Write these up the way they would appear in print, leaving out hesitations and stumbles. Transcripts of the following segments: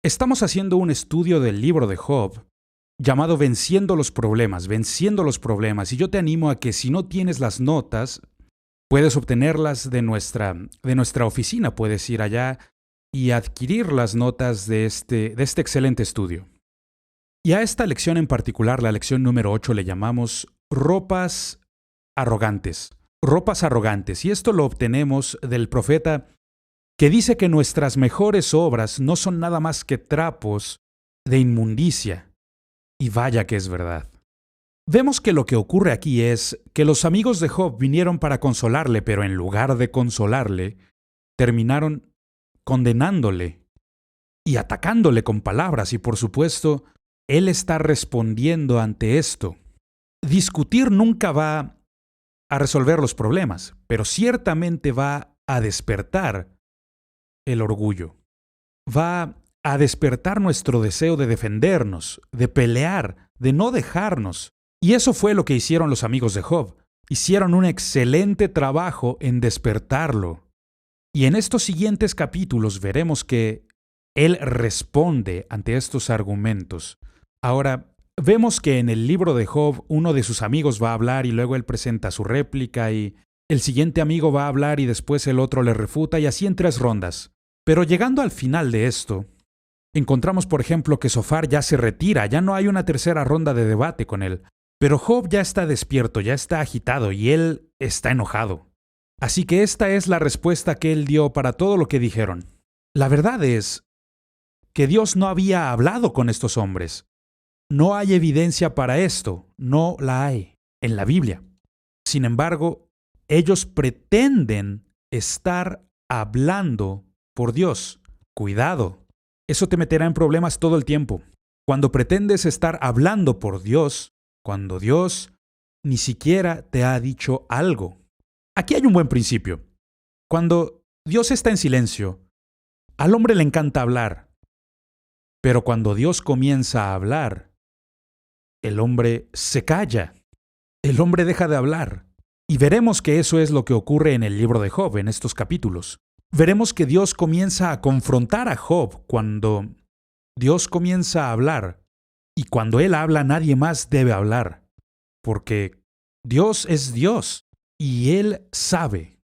Estamos haciendo un estudio del libro de Job llamado Venciendo los problemas, y yo te animo a que si no tienes las notas, puedes obtenerlas de nuestra oficina, puedes ir allá y adquirir las notas de este excelente estudio. Y a esta lección en particular, la lección número 8, le llamamos ropas arrogantes. Ropas arrogantes. Y esto lo obtenemos del profeta que dice que nuestras mejores obras no son nada más que trapos de inmundicia. Y vaya que es verdad. Vemos que lo que ocurre aquí es que los amigos de Job vinieron para consolarle, pero en lugar de consolarle, terminaron condenándole y atacándole con palabras, y por supuesto, él está respondiendo ante esto. Discutir nunca va a resolver los problemas, pero ciertamente va a despertar el orgullo. Va a despertar nuestro deseo de defendernos, de pelear, de no dejarnos. Y eso fue lo que hicieron los amigos de Job. Hicieron un excelente trabajo en despertarlo. Y en estos siguientes capítulos veremos que él responde ante estos argumentos. Ahora, vemos que en el libro de Job uno de sus amigos va a hablar y luego él presenta su réplica y el siguiente amigo va a hablar y después el otro le refuta y así en 3 rondas. Pero llegando al final de esto, encontramos por ejemplo que Sofar ya se retira, ya no hay una tercera ronda de debate con él. Pero Job ya está despierto, ya está agitado y él está enojado. Así que esta es la respuesta que él dio para todo lo que dijeron. La verdad es que Dios no había hablado con estos hombres. No hay evidencia para esto, no la hay en la Biblia. Sin embargo, ellos pretenden estar hablando por Dios. Cuidado, eso te meterá en problemas todo el tiempo. Cuando pretendes estar hablando por Dios, cuando Dios ni siquiera te ha dicho algo. Aquí hay un buen principio. Cuando Dios está en silencio, al hombre le encanta hablar. Pero cuando Dios comienza a hablar, el hombre se calla. El hombre deja de hablar. Y veremos que eso es lo que ocurre en el libro de Job, en estos capítulos. Veremos que Dios comienza a confrontar a Job cuando Dios comienza a hablar. Y cuando Él habla, nadie más debe hablar. Porque Dios es Dios. Y Él sabe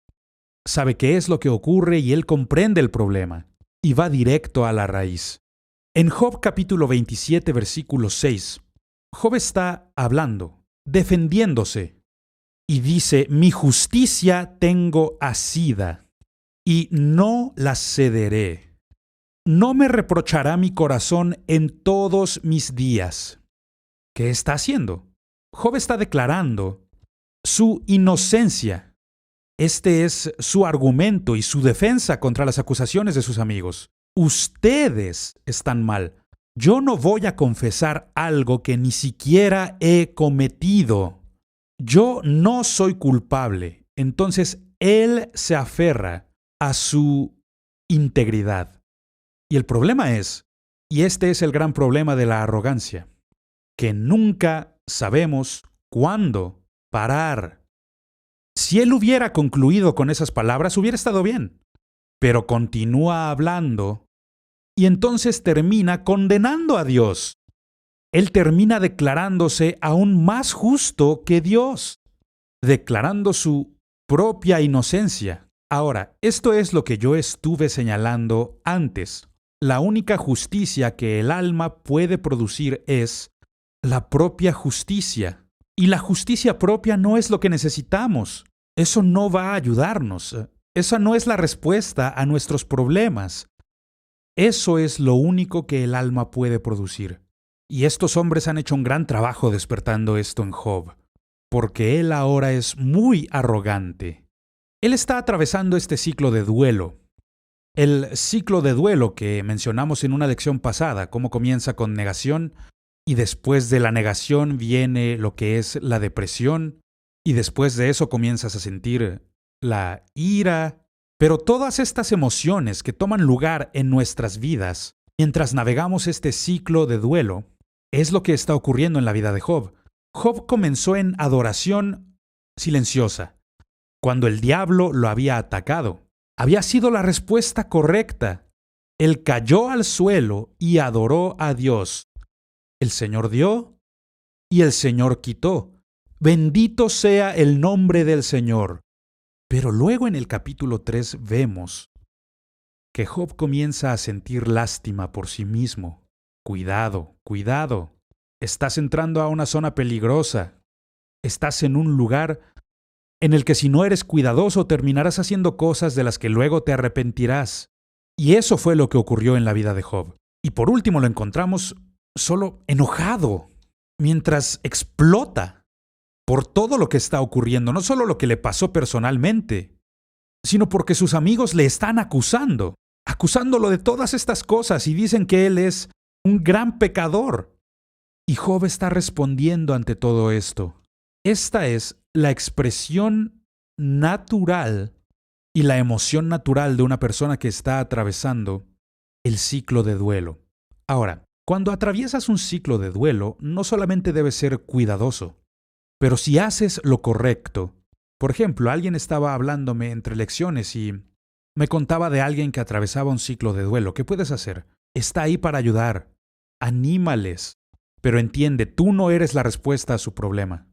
qué es lo que ocurre y Él comprende el problema. Y va directo a la raíz. En Job capítulo 27, versículo 6, Job está hablando, defendiéndose, y dice, mi justicia tengo asida, y no la cederé. No me reprochará mi corazón en todos mis días. ¿Qué está haciendo? Job está declarando su inocencia. Este es su argumento y su defensa contra las acusaciones de sus amigos. Ustedes están mal. Yo no voy a confesar algo que ni siquiera he cometido. Yo no soy culpable. Entonces él se aferra a su integridad. Y el problema es, y este es el gran problema de la arrogancia, que nunca sabemos cuándo parar. Si él hubiera concluido con esas palabras, hubiera estado bien. Pero continúa hablando y entonces termina condenando a Dios. Él termina declarándose aún más justo que Dios, declarando su propia inocencia. Ahora, esto es lo que yo estuve señalando antes. La única justicia que el alma puede producir es la propia justicia. Y la justicia propia no es lo que necesitamos. Eso no va a ayudarnos. Esa no es la respuesta a nuestros problemas. Eso es lo único que el alma puede producir. Y estos hombres han hecho un gran trabajo despertando esto en Job, porque él ahora es muy arrogante. Él está atravesando este ciclo de duelo. El ciclo de duelo que mencionamos en una lección pasada, cómo comienza con negación, y después de la negación viene lo que es la depresión, y después de eso comienzas a sentir la ira. Pero todas estas emociones que toman lugar en nuestras vidas, mientras navegamos este ciclo de duelo, es lo que está ocurriendo en la vida de Job. Job comenzó en adoración silenciosa, cuando el diablo lo había atacado. Había sido la respuesta correcta. Él cayó al suelo y adoró a Dios. El Señor dio y el Señor quitó. Bendito sea el nombre del Señor. Pero luego en el capítulo 3 vemos que Job comienza a sentir lástima por sí mismo. Cuidado, cuidado. Estás entrando a una zona peligrosa. Estás en un lugar en el que si no eres cuidadoso terminarás haciendo cosas de las que luego te arrepentirás. Y eso fue lo que ocurrió en la vida de Job. Y por último lo encontramos solo enojado, mientras explota por todo lo que está ocurriendo, no solo lo que le pasó personalmente, sino porque sus amigos le están acusándolo de todas estas cosas y dicen que él es un gran pecador. Y Job está respondiendo ante todo esto. Esta es la expresión natural y la emoción natural de una persona que está atravesando el ciclo de duelo. Ahora, cuando atraviesas un ciclo de duelo, no solamente debes ser cuidadoso, pero si haces lo correcto. Por ejemplo, alguien estaba hablándome entre lecciones y me contaba de alguien que atravesaba un ciclo de duelo. ¿Qué puedes hacer? Está ahí para ayudar. Anímales. Pero entiende, tú no eres la respuesta a su problema.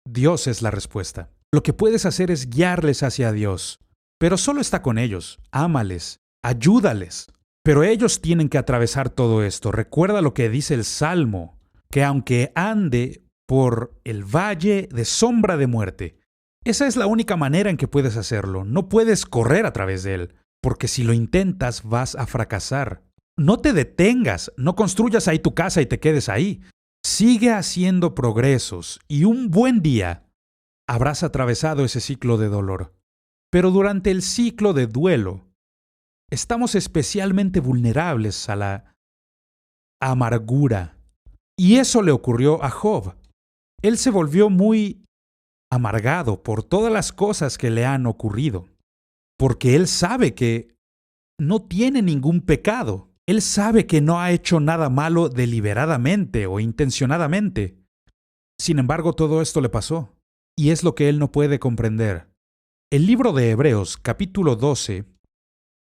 Dios es la respuesta. Lo que puedes hacer es guiarles hacia Dios. Pero solo está con ellos. Ámales. Ayúdales. Pero ellos tienen que atravesar todo esto. Recuerda lo que dice el Salmo, que aunque ande por el valle de sombra de muerte, esa es la única manera en que puedes hacerlo. No puedes correr a través de él, porque si lo intentas vas a fracasar. No te detengas, no construyas ahí tu casa y te quedes ahí. Sigue haciendo progresos y un buen día habrás atravesado ese ciclo de dolor. Pero durante el ciclo de duelo, estamos especialmente vulnerables a la amargura. Y eso le ocurrió a Job. Él se volvió muy amargado por todas las cosas que le han ocurrido, porque él sabe que no tiene ningún pecado. Él sabe que no ha hecho nada malo deliberadamente o intencionadamente. Sin embargo, todo esto le pasó, y es lo que él no puede comprender. El libro de Hebreos, capítulo 12,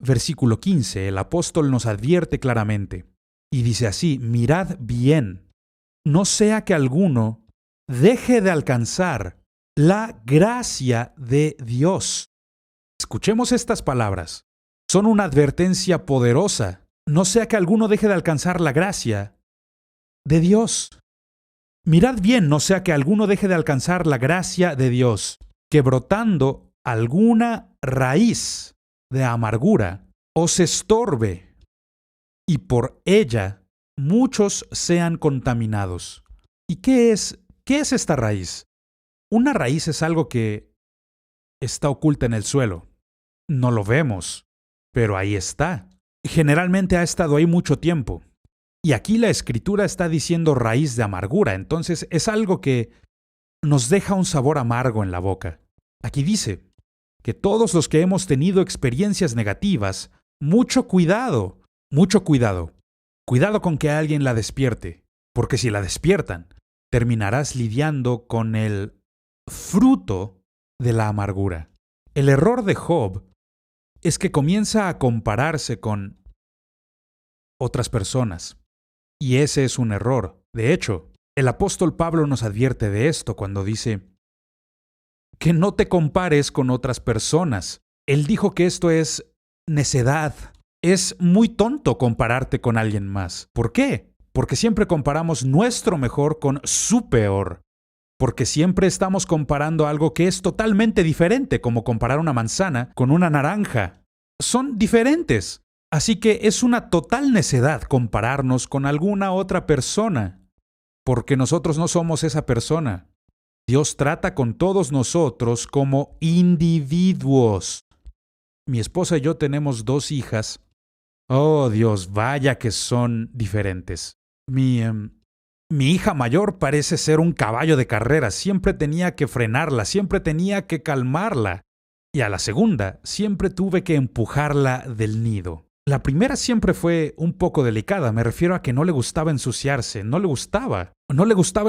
versículo 15, el apóstol nos advierte claramente, y dice así: mirad bien, no sea que alguno deje de alcanzar la gracia de Dios. Escuchemos estas palabras. Son una advertencia poderosa. No sea que alguno deje de alcanzar la gracia de Dios. Mirad bien, no sea que alguno deje de alcanzar la gracia de Dios, que brotando alguna raíz de amargura os estorbe, y por ella muchos sean contaminados. ¿Y qué es esta raíz? Una raíz es algo que está oculta en el suelo. No lo vemos, pero ahí está. Generalmente ha estado ahí mucho tiempo. Y aquí la Escritura está diciendo raíz de amargura, entonces es algo que nos deja un sabor amargo en la boca. Aquí dice que todos los que hemos tenido experiencias negativas, mucho cuidado. Cuidado con que alguien la despierte, porque si la despiertan, terminarás lidiando con el fruto de la amargura. El error de Job es que comienza a compararse con otras personas. Y ese es un error. De hecho, el apóstol Pablo nos advierte de esto cuando dice que no te compares con otras personas. Él dijo que esto es necedad. Es muy tonto compararte con alguien más. ¿Por qué? Porque siempre comparamos nuestro mejor con su peor. Porque siempre estamos comparando algo que es totalmente diferente, como comparar una manzana con una naranja. Son diferentes. Así que es una total necedad compararnos con alguna otra persona, porque nosotros no somos esa persona. Dios trata con todos nosotros como individuos. Mi esposa y yo tenemos 2 hijas. Oh Dios, vaya que son diferentes. Mi hija mayor parece ser un caballo de carrera. Siempre tenía que frenarla, siempre tenía que calmarla. Y a la segunda, siempre tuve que empujarla del nido. La primera siempre fue un poco delicada, me refiero a que no le gustaba ensuciarse, no le gustaba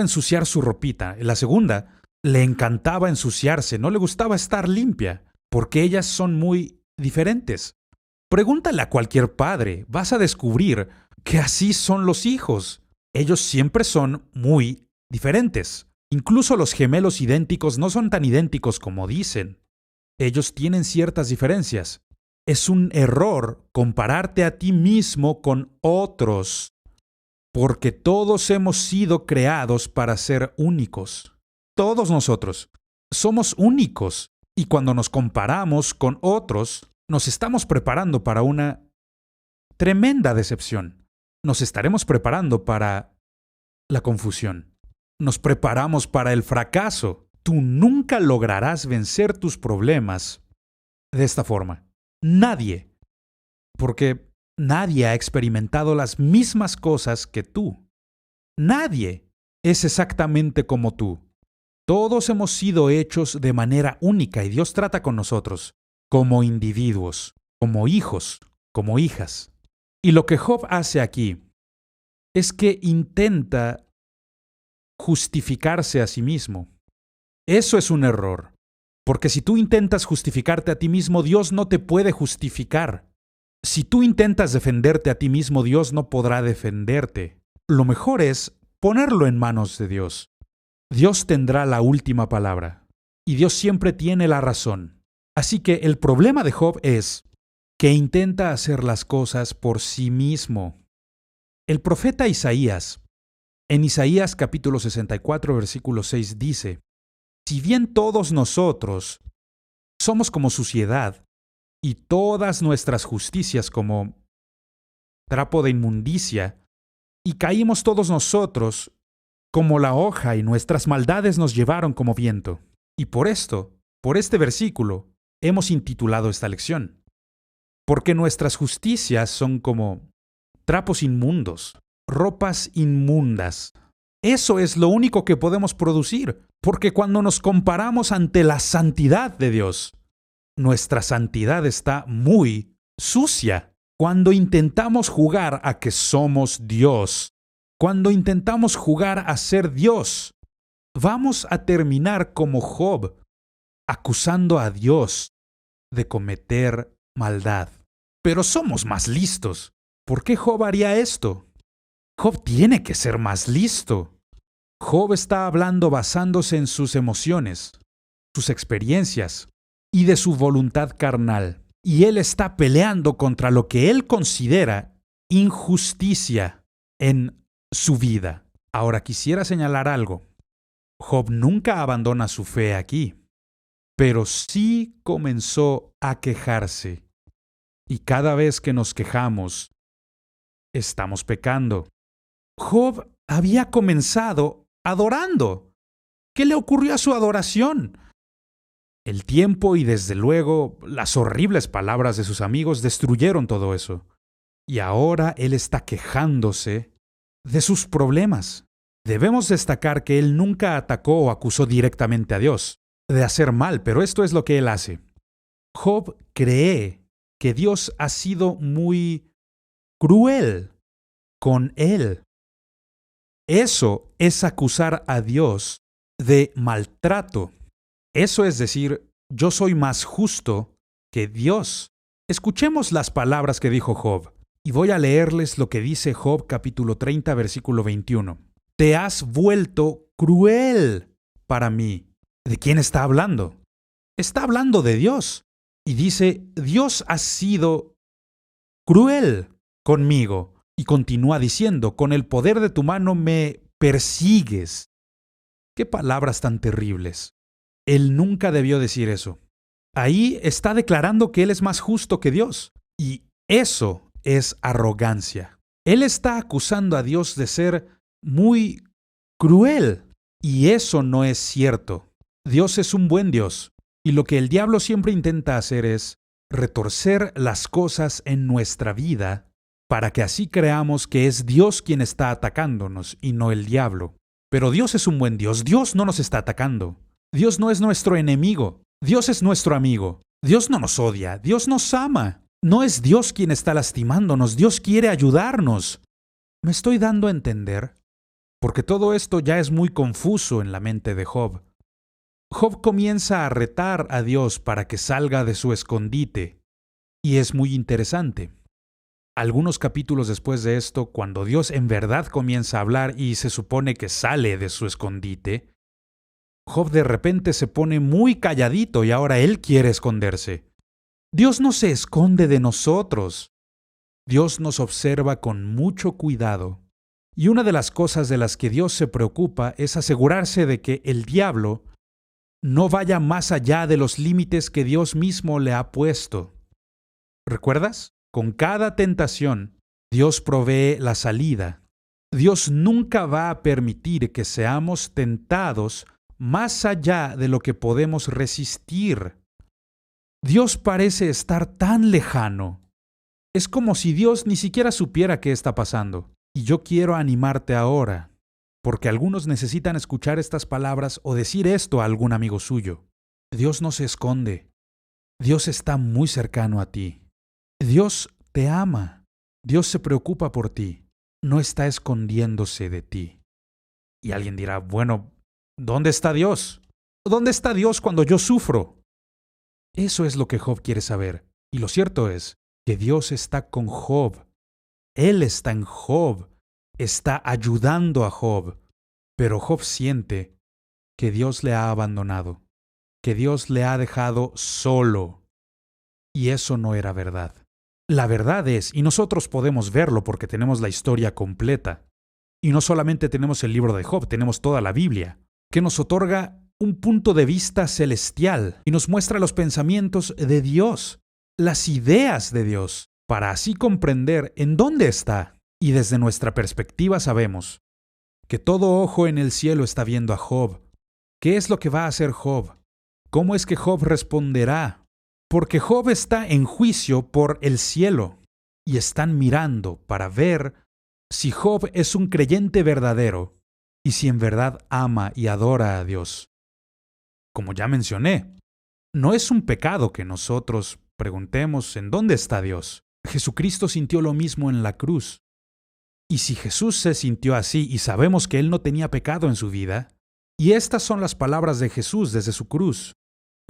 ensuciar su ropita. La segunda, le encantaba ensuciarse, no le gustaba estar limpia, porque ellas son muy diferentes. Pregúntale a cualquier padre, vas a descubrir que así son los hijos. Ellos siempre son muy diferentes. Incluso los gemelos idénticos no son tan idénticos como dicen. Ellos tienen ciertas diferencias. Es un error compararte a ti mismo con otros, porque todos hemos sido creados para ser únicos. Todos nosotros somos únicos, y cuando nos comparamos con otros, nos estamos preparando para una tremenda decepción. Nos estaremos preparando para la confusión. Nos preparamos para el fracaso. Tú nunca lograrás vencer tus problemas de esta forma. Nadie. Porque nadie ha experimentado las mismas cosas que tú. Nadie es exactamente como tú. Todos hemos sido hechos de manera única y Dios trata con nosotros como individuos, como hijos, como hijas. Y lo que Job hace aquí es que intenta justificarse a sí mismo. Eso es un error, porque si tú intentas justificarte a ti mismo, Dios no te puede justificar. Si tú intentas defenderte a ti mismo, Dios no podrá defenderte. Lo mejor es ponerlo en manos de Dios. Dios tendrá la última palabra, y Dios siempre tiene la razón. Así que el problema de Job es que intenta hacer las cosas por sí mismo. El profeta Isaías, en Isaías capítulo 64, versículo 6 dice: si bien todos nosotros somos como suciedad, y todas nuestras justicias como trapo de inmundicia, y caímos todos nosotros como la hoja, y nuestras maldades nos llevaron como viento. Y por esto, por este versículo, hemos intitulado esta lección. Porque nuestras justicias son como trapos inmundos, ropas inmundas. Eso es lo único que podemos producir, porque cuando nos comparamos ante la santidad de Dios, nuestra santidad está muy sucia. Cuando intentamos jugar a que somos Dios, cuando intentamos jugar a ser Dios, vamos a terminar como Job, acusando a Dios de cometer maldad. Pero somos más listos. ¿Por qué Job haría esto? Job tiene que ser más listo. Job está hablando basándose en sus emociones, sus experiencias y de su voluntad carnal. Y él está peleando contra lo que él considera injusticia en su vida. Ahora quisiera señalar algo. Job nunca abandona su fe aquí, pero sí comenzó a quejarse. Y cada vez que nos quejamos, estamos pecando. Job había comenzado adorando. ¿Qué le ocurrió a su adoración? El tiempo y desde luego las horribles palabras de sus amigos destruyeron todo eso. Y ahora él está quejándose de sus problemas. Debemos destacar que él nunca atacó o acusó directamente a Dios de hacer mal, pero esto es lo que él hace. Job cree que Dios ha sido muy cruel con él. Eso es acusar a Dios de maltrato. Eso es decir, yo soy más justo que Dios. Escuchemos las palabras que dijo Job, y voy a leerles lo que dice Job capítulo 30, versículo 21. Te has vuelto cruel para mí. ¿De quién está hablando? Está hablando de Dios. Y dice, Dios ha sido cruel conmigo. Y continúa diciendo, con el poder de tu mano me persigues. ¡Qué palabras tan terribles! Él nunca debió decir eso. Ahí está declarando que él es más justo que Dios. Y eso es arrogancia. Él está acusando a Dios de ser muy cruel. Y eso no es cierto. Dios es un buen Dios. Y lo que el diablo siempre intenta hacer es retorcer las cosas en nuestra vida para que así creamos que es Dios quien está atacándonos y no el diablo. Pero Dios es un buen Dios. Dios no nos está atacando. Dios no es nuestro enemigo. Dios es nuestro amigo. Dios no nos odia. Dios nos ama. No es Dios quien está lastimándonos. Dios quiere ayudarnos. ¿Me estoy dando a entender? Porque todo esto ya es muy confuso en la mente de Job. Job comienza a retar a Dios para que salga de su escondite. Y es muy interesante. Algunos capítulos después de esto, cuando Dios en verdad comienza a hablar y se supone que sale de su escondite, Job de repente se pone muy calladito y ahora él quiere esconderse. Dios no se esconde de nosotros. Dios nos observa con mucho cuidado. Y una de las cosas de las que Dios se preocupa es asegurarse de que el diablo no vaya más allá de los límites que Dios mismo le ha puesto. ¿Recuerdas? Con cada tentación, Dios provee la salida. Dios nunca va a permitir que seamos tentados más allá de lo que podemos resistir. Dios parece estar tan lejano. Es como si Dios ni siquiera supiera qué está pasando. Y yo quiero animarte ahora, porque algunos necesitan escuchar estas palabras o decir esto a algún amigo suyo. Dios no se esconde. Dios está muy cercano a ti. Dios te ama. Dios se preocupa por ti. No está escondiéndose de ti. Y alguien dirá, bueno, ¿dónde está Dios? ¿Dónde está Dios cuando yo sufro? Eso es lo que Job quiere saber. Y lo cierto es que Dios está con Job. Él está en Job. Está ayudando a Job. Pero Job siente que Dios le ha abandonado, que Dios le ha dejado solo. Y eso no era verdad. La verdad es, y nosotros podemos verlo porque tenemos la historia completa, y no solamente tenemos el libro de Job, tenemos toda la Biblia, que nos otorga un punto de vista celestial y nos muestra los pensamientos de Dios, las ideas de Dios, para así comprender en dónde está. Y desde nuestra perspectiva sabemos que todo ojo en el cielo está viendo a Job. ¿Qué es lo que va a hacer Job? ¿Cómo es que Job responderá? Porque Job está en juicio por el cielo y están mirando para ver si Job es un creyente verdadero y si en verdad ama y adora a Dios. Como ya mencioné, no es un pecado que nosotros preguntemos ¿en dónde está Dios? Jesucristo sintió lo mismo en la cruz. Y si Jesús se sintió así y sabemos que Él no tenía pecado en su vida, y estas son las palabras de Jesús desde su cruz.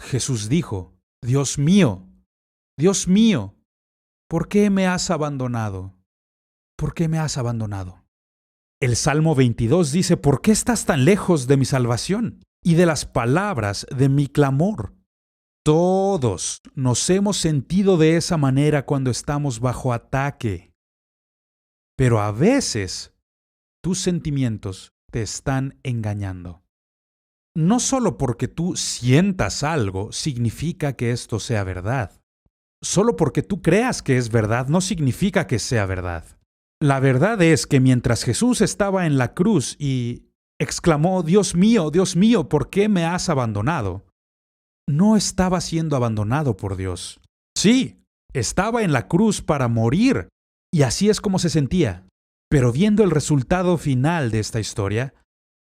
Jesús dijo, Dios mío, ¿por qué me has abandonado? ¿Por qué me has abandonado? El Salmo 22 dice, ¿por qué estás tan lejos de mi salvación y de las palabras de mi clamor? Todos nos hemos sentido de esa manera cuando estamos bajo ataque. Pero a veces tus sentimientos te están engañando. No solo porque tú sientas algo significa que esto sea verdad. Solo porque tú creas que es verdad no significa que sea verdad. La verdad es que mientras Jesús estaba en la cruz y exclamó, Dios mío, ¿por qué me has abandonado? No estaba siendo abandonado por Dios. Sí, estaba en la cruz para morir, y así es como se sentía. Pero viendo el resultado final de esta historia,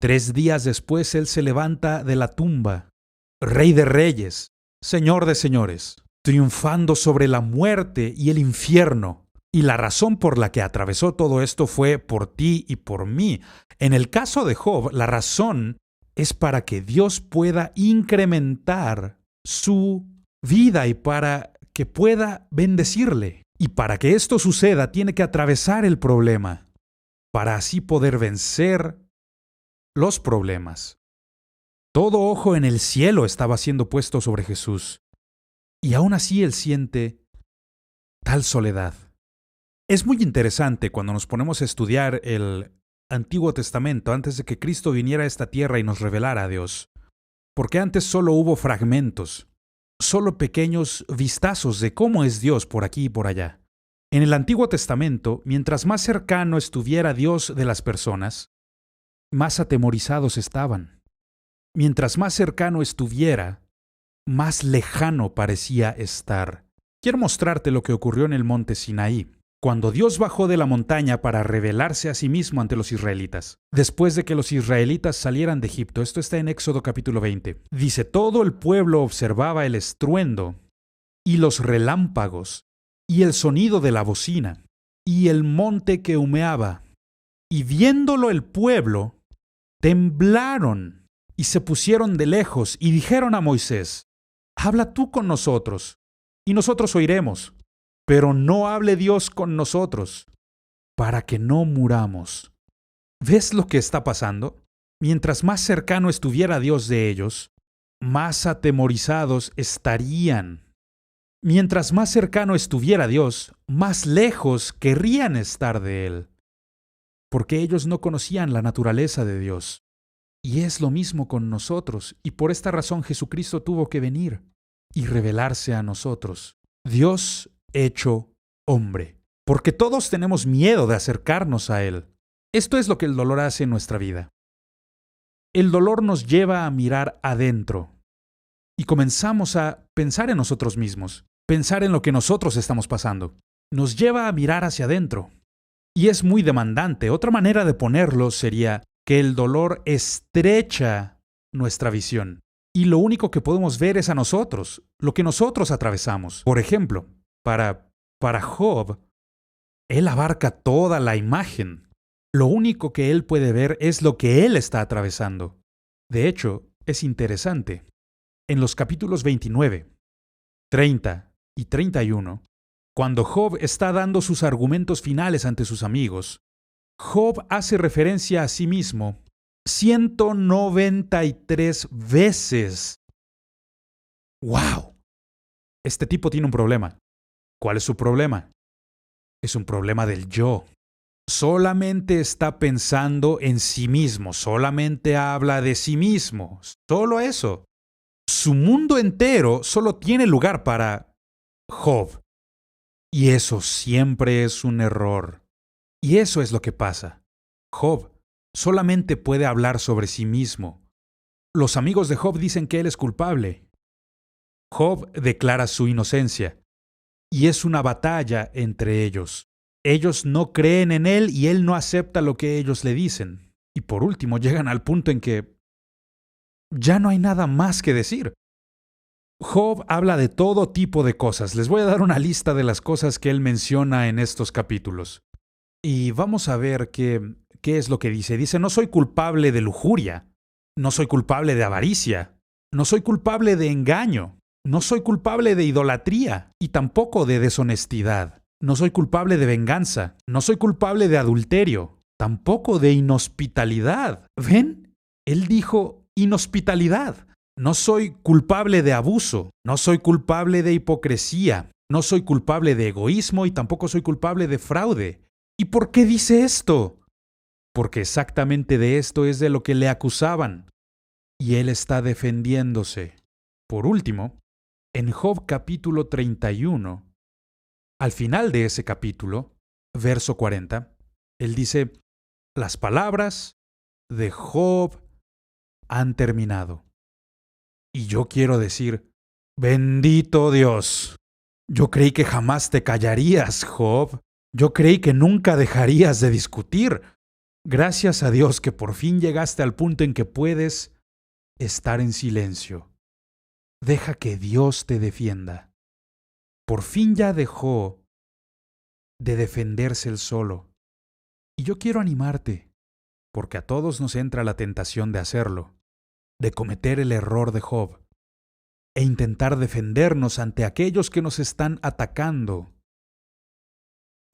3 días después Él se levanta de la tumba, Rey de Reyes, Señor de Señores, triunfando sobre la muerte y el infierno. Y la razón por la que atravesó todo esto fue por ti y por mí. En el caso de Job, la razón es para que Dios pueda incrementar su vida y para que pueda bendecirle. Y para que esto suceda, tiene que atravesar el problema, para así poder vencer los problemas. Todo ojo en el cielo estaba siendo puesto sobre Jesús, y aún así Él siente tal soledad. Es muy interesante cuando nos ponemos a estudiar el Antiguo Testamento antes de que Cristo viniera a esta tierra y nos revelara a Dios, porque antes solo hubo fragmentos, solo pequeños vistazos de cómo es Dios por aquí y por allá. En el Antiguo Testamento, mientras más cercano estuviera Dios de las personas, más atemorizados estaban. Mientras más cercano estuviera, más lejano parecía estar. Quiero mostrarte lo que ocurrió en el monte Sinaí, cuando Dios bajó de la montaña para revelarse a sí mismo ante los israelitas. Después de que los israelitas salieran de Egipto, esto está en Éxodo capítulo 20, dice, todo el pueblo observaba el estruendo y los relámpagos y el sonido de la bocina y el monte que humeaba. Y viéndolo el pueblo, temblaron y se pusieron de lejos y dijeron a Moisés, habla tú con nosotros y nosotros oiremos. pero no hable Dios con nosotros, para que no muramos. ¿Ves lo que está pasando? Mientras más cercano estuviera Dios de ellos, más atemorizados estarían. Mientras más cercano estuviera Dios, más lejos querrían estar de Él, porque ellos no conocían la naturaleza de Dios. Y es lo mismo con nosotros, y por esta razón Jesucristo tuvo que venir y revelarse a nosotros. Dios hecho hombre, porque todos tenemos miedo de acercarnos a Él. Esto es lo que el dolor hace en nuestra vida. El dolor nos lleva a mirar adentro y comenzamos a pensar en nosotros mismos, pensar en lo que nosotros estamos pasando. Nos lleva a mirar hacia adentro. Y es muy demandante. Otra manera de ponerlo sería que el dolor estrecha nuestra visión. Y lo único que podemos ver es a nosotros, lo que nosotros atravesamos. Por ejemplo, para Job, él abarca toda la imagen. Lo único que él puede ver es lo que él está atravesando. De hecho, es interesante. En los capítulos 29, 30 y 31, cuando Job está dando sus argumentos finales ante sus amigos, Job hace referencia a sí mismo 193 veces. ¡Wow! Este tipo tiene un problema. ¿Cuál es su problema? Es un problema del yo. Solamente está pensando en sí mismo, solamente habla de sí mismo, solo eso. Su mundo entero solo tiene lugar para Job. Y eso siempre es un error. Y eso es lo que pasa. Job solamente puede hablar sobre sí mismo. Los amigos de Job dicen que él es culpable. Job declara su inocencia. Y es una batalla entre ellos. Ellos no creen en él y él no acepta lo que ellos le dicen. Y por último llegan al punto en que ya no hay nada más que decir. Job habla de todo tipo de cosas. Les voy a dar una lista de las cosas que él menciona en estos capítulos. Y vamos a ver qué es lo que dice. Dice, no soy culpable de lujuria, no soy culpable de avaricia, no soy culpable de engaño, no soy culpable de idolatría y tampoco de deshonestidad. No soy culpable de venganza, no soy culpable de adulterio, tampoco de inhospitalidad. ¿Ven? Él dijo inhospitalidad. No soy culpable de abuso, no soy culpable de hipocresía, no soy culpable de egoísmo y tampoco soy culpable de fraude. ¿Y por qué dice esto? Porque exactamente de esto es de lo que le acusaban. Y él está defendiéndose. Por último, en Job capítulo 31, al final de ese capítulo, verso 40, él dice, las palabras de Job han terminado. Y yo quiero decir, bendito Dios. Yo creí que jamás te callarías, Job. Yo creí que nunca dejarías de discutir. Gracias a Dios que por fin llegaste al punto en que puedes estar en silencio. Deja que Dios te defienda. Por fin ya dejó de defenderse él solo. Y yo quiero animarte, porque a todos nos entra la tentación de hacerlo, de cometer el error de Job, e intentar defendernos ante aquellos que nos están atacando.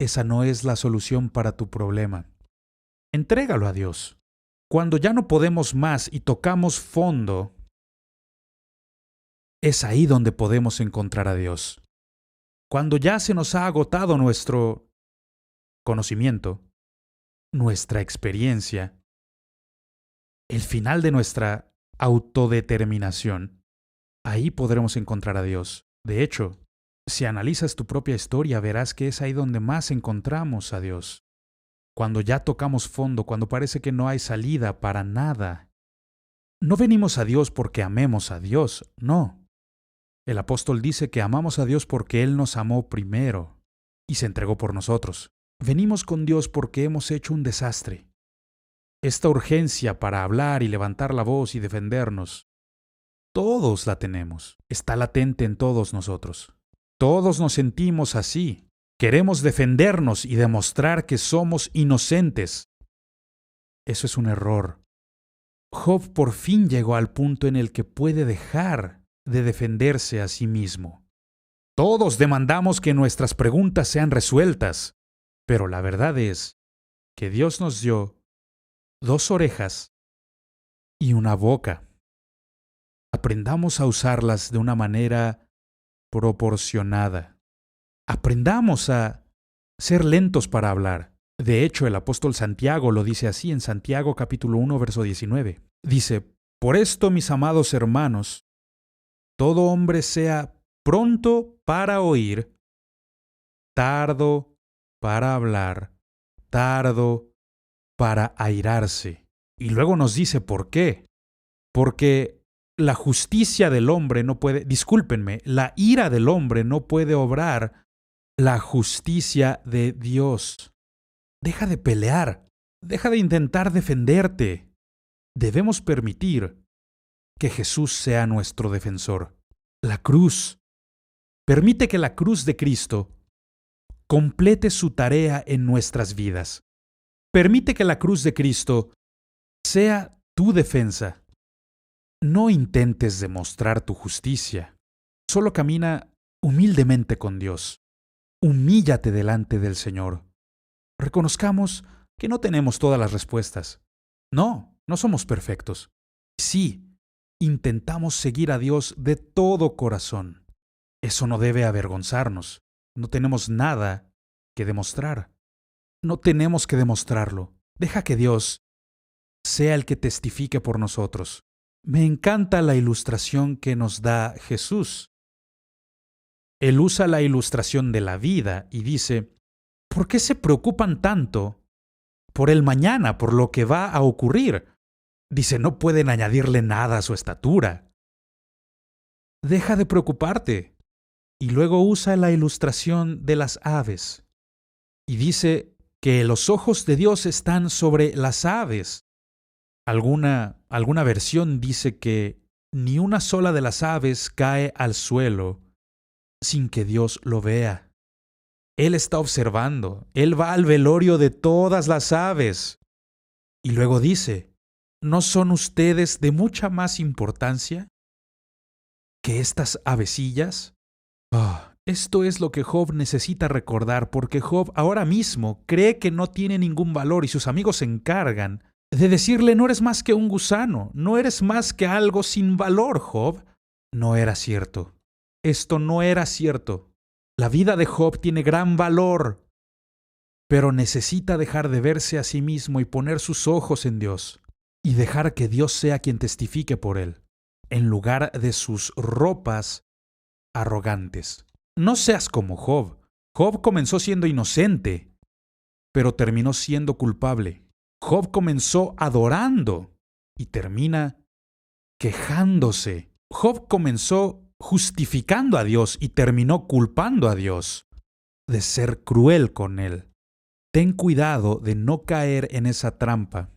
Esa no es la solución para tu problema. Entrégalo a Dios. Cuando ya no podemos más y tocamos fondo, es ahí donde podemos encontrar a Dios. Cuando ya se nos ha agotado nuestro conocimiento, nuestra experiencia, el final de nuestra autodeterminación, ahí podremos encontrar a Dios. De hecho, si analizas tu propia historia, verás que es ahí donde más encontramos a Dios. Cuando ya tocamos fondo, cuando parece que no hay salida para nada. No venimos a Dios porque amemos a Dios, no. El apóstol dice que amamos a Dios porque Él nos amó primero y se entregó por nosotros. Venimos con Dios porque hemos hecho un desastre. Esta urgencia para hablar y levantar la voz y defendernos, todos la tenemos. Está latente en todos nosotros. Todos nos sentimos así. Queremos defendernos y demostrar que somos inocentes. Eso es un error. Job por fin llegó al punto en el que puede dejar de defenderse a sí mismo. Todos demandamos que nuestras preguntas sean resueltas, pero la verdad es que Dios nos dio 2 orejas y una boca. Aprendamos a usarlas de una manera proporcionada. Aprendamos a ser lentos para hablar. De hecho, el apóstol Santiago lo dice así en Santiago capítulo 1, verso 19. Dice, por esto, mis amados hermanos, todo hombre sea pronto para oír, tardo para hablar, tardo para airarse. Y luego nos dice por qué. Porque la justicia del hombre no puede, discúlpenme, la ira del hombre no puede obrar la justicia de Dios. Deja de pelear, deja de intentar defenderte. Debemos permitir que Jesús sea nuestro defensor. La cruz. Permite que la cruz de Cristo complete su tarea en nuestras vidas. Permite que la cruz de Cristo sea tu defensa. No intentes demostrar tu justicia. Solo camina humildemente con Dios. Humíllate delante del Señor. Reconozcamos que no tenemos todas las respuestas. No somos perfectos. Sí, intentamos seguir a Dios de todo corazón. Eso no debe avergonzarnos. No tenemos nada que demostrar. No tenemos que demostrarlo. Deja que Dios sea el que testifique por nosotros. Me encanta la ilustración que nos da Jesús. Él usa la ilustración de la vida y dice, ¿por qué se preocupan tanto por el mañana, por lo que va a ocurrir? Dice, no pueden añadirle nada a su estatura. Deja de preocuparte. Y luego usa la ilustración de las aves. Y dice que los ojos de Dios están sobre las aves. Alguna versión dice que ni una sola de las aves cae al suelo sin que Dios lo vea. Él está observando. Él va al velorio de todas las aves. Y luego dice, ¿no son ustedes de mucha más importancia que estas avecillas? Esto es lo que Job necesita recordar, porque Job ahora mismo cree que no tiene ningún valor y sus amigos se encargan de decirle, no eres más que un gusano, no eres más que algo sin valor, Job. No era cierto. Esto no era cierto. La vida de Job tiene gran valor, pero necesita dejar de verse a sí mismo y poner sus ojos en Dios y dejar que Dios sea quien testifique por él, en lugar de sus ropas arrogantes. No seas como Job. Job comenzó siendo inocente, pero terminó siendo culpable. Job comenzó adorando y termina quejándose. Job comenzó justificando a Dios y terminó culpando a Dios de ser cruel con él. Ten cuidado de no caer en esa trampa.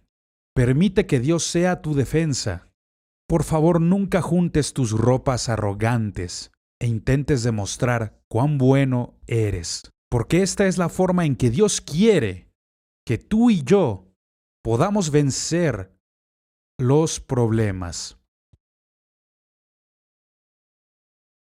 Permite que Dios sea tu defensa. Por favor, nunca juntes tus ropas arrogantes e intentes demostrar cuán bueno eres, porque esta es la forma en que Dios quiere que tú y yo podamos vencer los problemas.